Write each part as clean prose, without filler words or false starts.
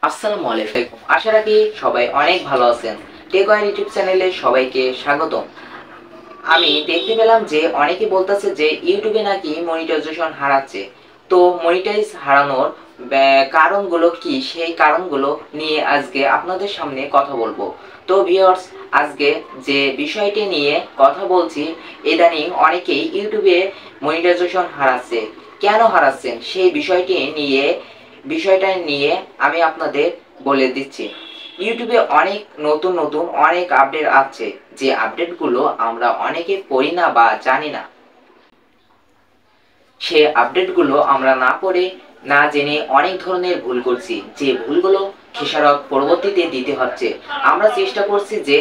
আসসালামু আলাইকুম। আশা রাখি সবাই অনেক ভালো আছেন। টেকওয়ার ইউটিউব চ্যানেলে সবাইকে স্বাগতম। আমি দেখতে পেলাম যে অনেকে বলতেছে যে ইউটিউবে নাকি মনিটাইজেশন হারাচ্ছে। তো মনিটাইজ হারানোর কারণগুলো কি, সেই কারণগুলো নিয়ে আজকে আপনাদের সামনে কথা বলবো। তো ভিউয়ার্স, আজকে যে বিষয়টি নিয়ে কথা বলছি, ইদানিং অনেকেই ইউটিউবে মনিটাইজেশন হারাচ্ছে। কেন হারাচ্ছেন সেই বিষয়টা নিয়ে আমি আপনাদের বলে দিচ্ছি। ইউটিউবে অনেক নতুন নতুন অনেক আপডেট আছে, যে আপডেটগুলো আমরা অনেকে পড়ি না বা জানি না। সে আপডেটগুলো আমরা না পড়ে না জেনে অনেক ধরনের ভুল করছি, যে ভুলগুলো খেসারত পরবর্তীতে দিতে হচ্ছে। আমরা চেষ্টা করছি যে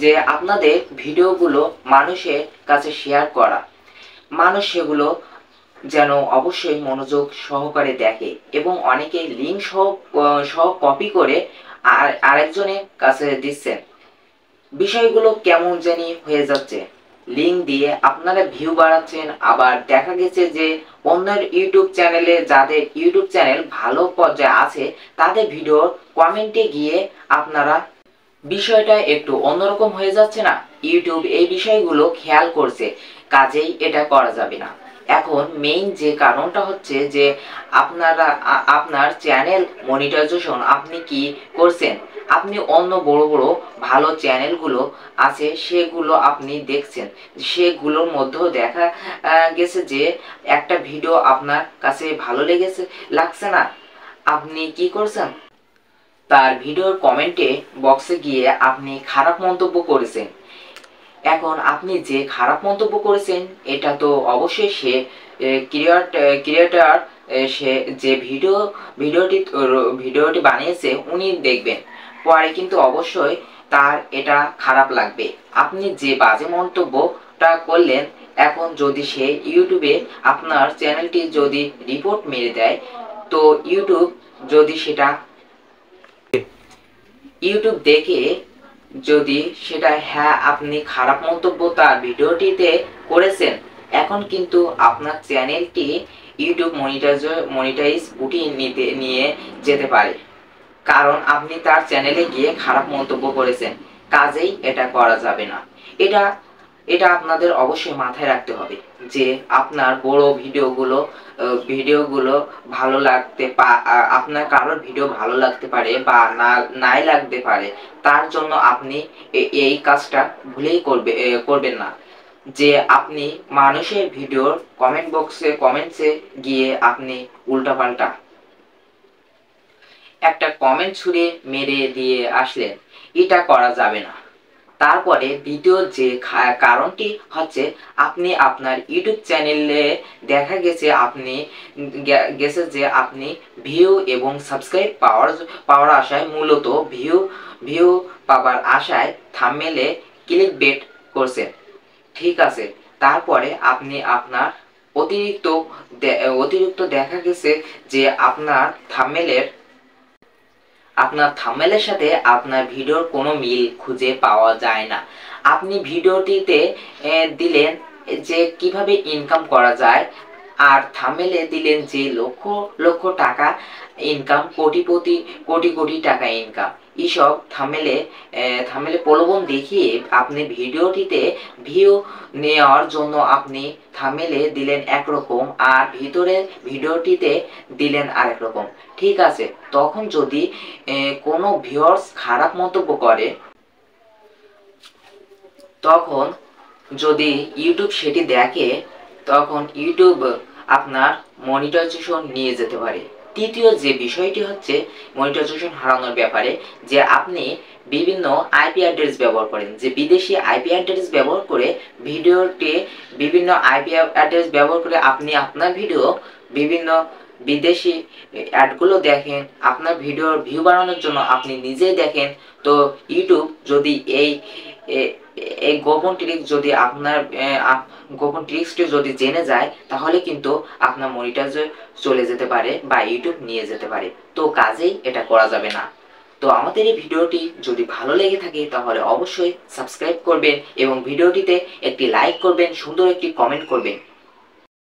যে আপনাদের ভিডিওগুলো মানুষের কাছে শেয়ার করা, মানুষ সেগুলো যেন অবশ্যই মনোযোগ সহকারে দেখে, এবং অনেকে লিঙ্ক সহ কপি করে আরেকজনের কাছে দিচ্ছেন। বিষয়গুলো কেমন জানি হয়ে যাচ্ছে। লিঙ্ক দিয়ে আপনারা ভিউ বাড়াচ্ছেন, আবার দেখা গেছে যে অন্যের ইউটিউব চ্যানেলে, যাদের ইউটিউব চ্যানেল ভালো পর্যায়ে আছে, তাদের ভিডিওর কমেন্টে গিয়ে আপনারা, বিষয়টা একটু অন্যরকম হয়ে যাচ্ছে না? ইউটিউব এই বিষয়গুলো খেয়াল করছে, কাজেই এটা করা যাবে না। এখন মেইন যে কারণটা হচ্ছে যে আপনার চ্যানেল মনিটাইজেশন আপনি কি করছেন, আপনি অন্য বড় বড় ভালো চ্যানেলগুলো আছে সেগুলো আপনি দেখছেন, সেগুলোর মধ্যেও দেখা গেছে যে একটা ভিডিও আপনার কাছে ভালো লাগছে না, আপনি কি করছেন, তার ভিডিওর কমেন্টে বক্সে গিয়ে আপনি খারাপ মন্তব্য করেছেন। এখন আপনি যে খারাপ মন্তব্য করেছেন, এটা তো অবশ্যই সে ক্রিয়েটর, সে যে ভিডিওটি বানিয়েছে উনি দেখবেন, পরে কিন্তু অবশ্যই তার এটা খারাপ লাগবে। আপনি যে বাজে মন্তব্যটা করলেন, এখন যদি সে ইউটিউবে আপনার চ্যানেলটি যদি রিপোর্ট মেরে দেয়, তো ইউটিউব দেখে যদি সেটা, হ্যাঁ আপনি খারাপ মন্তব্য তার ভিডিওটিতে করেছেন, এখন কিন্তু আপনার চ্যানেলটি ইউটিউব মনিটাইজ উঠিয়ে নিয়ে যেতে পারে, কারণ আপনি তার চ্যানেলে গিয়ে খারাপ মন্তব্য করেছেন। কাজেই এটা করা যাবে না। এটা এটা আপনাদের অবশ্যই মাথায় রাখতে হবে, যে আপনার বড় ভিডিওগুলো ভালো আপনার কারোর ভিডিও ভালো লাগতে পারে বা নাই লাগতে পারে। তার জন্য আপনি এই কাজটা ভুলেই করবেন না, যে আপনি মানুষের ভিডিওর কমেন্টসে গিয়ে আপনি উল্টাপাল্টা একটা কমেন্ট ছুঁড়ে মেরে দিয়ে আসলেন। এটা করা যাবে না। তারপরে দ্বিতীয় যে কারণটি হচ্ছে, আপনি আপনার ইউটিউব চ্যানেলে দেখা গেছে যে আপনি ভিউ এবং সাবস্ক্রাইব পাওয়ার আশায়, মূলত ভিউ পাওয়ার আশায় থাম্বনেইলে ক্লিকবেট করছেন। ঠিক আছে, তারপরে আপনি অতিরিক্ত দেখা গেছে যে আপনার থাম্বনেইলের সাথে আপনার ভিডিওর কোনো মিল খুঁজে পাওয়া যায় না। আপনি ভিডিওটিতে দিলেন যে কিভাবে ইনকাম করা যায়, আর থাম্বনেইলে দিলেন যে লক্ষ লক্ষ টাকা ইনকাম, কোটি কোটি টাকা ইনকাম। এইসব থাম্বনেইলে প্রলোভন দেখিয়ে আপনি ভিডিওটিতে ভিউ নেওয়ার জন্য আপনি থাম্বনেইলে দিলেন একরকম, আর ভিডিওটিতে দিলেন আরেক রকম। ঠিক আছে, তখন যদি কোনো ভিউয়ার্স খারাপ মন্তব্য করে, তখন যদি ইউটিউব সেটি দেখে, তখন ইউটিউব আপনার মনিটাইজেশন নিয়ে যেতে পারে। তৃতীয় যে বিষয়টি হচ্ছে মনিটাইজেশন হারানোর ব্যাপারে, যে আপনি বিভিন্ন আইপি অ্যাড্রেস ব্যবহার করেন, যে বিদেশি আইপি অ্যাড্রেস ব্যবহার করে বিভিন্ন আইপি অ্যাড্রেস ব্যবহার করে আপনি আপনার ভিডিও বিভিন্ন বিদেশি অ্যাডগুলো দেখেন, আপনার ভিডিওর ভিউ বাড়ানোর জন্য আপনি নিজেই দেখেন। তো ইউটিউব যদি এই গোপন ট্রিক্সটি যদি জেনে যায়, তাহলে কিন্তু আপনার মনিটাইজে চলে যেতে পারে বা ইউটিউব নিয়ে যেতে পারে। তো কাজেই এটা করা যাবে না। তো আমাদের এই ভিডিওটি যদি ভালো লেগে থাকে, তাহলে অবশ্যই সাবস্ক্রাইব করবেন এবং ভিডিওটিতে একটি লাইক করবেন, সুন্দর একটি কমেন্ট করবেন।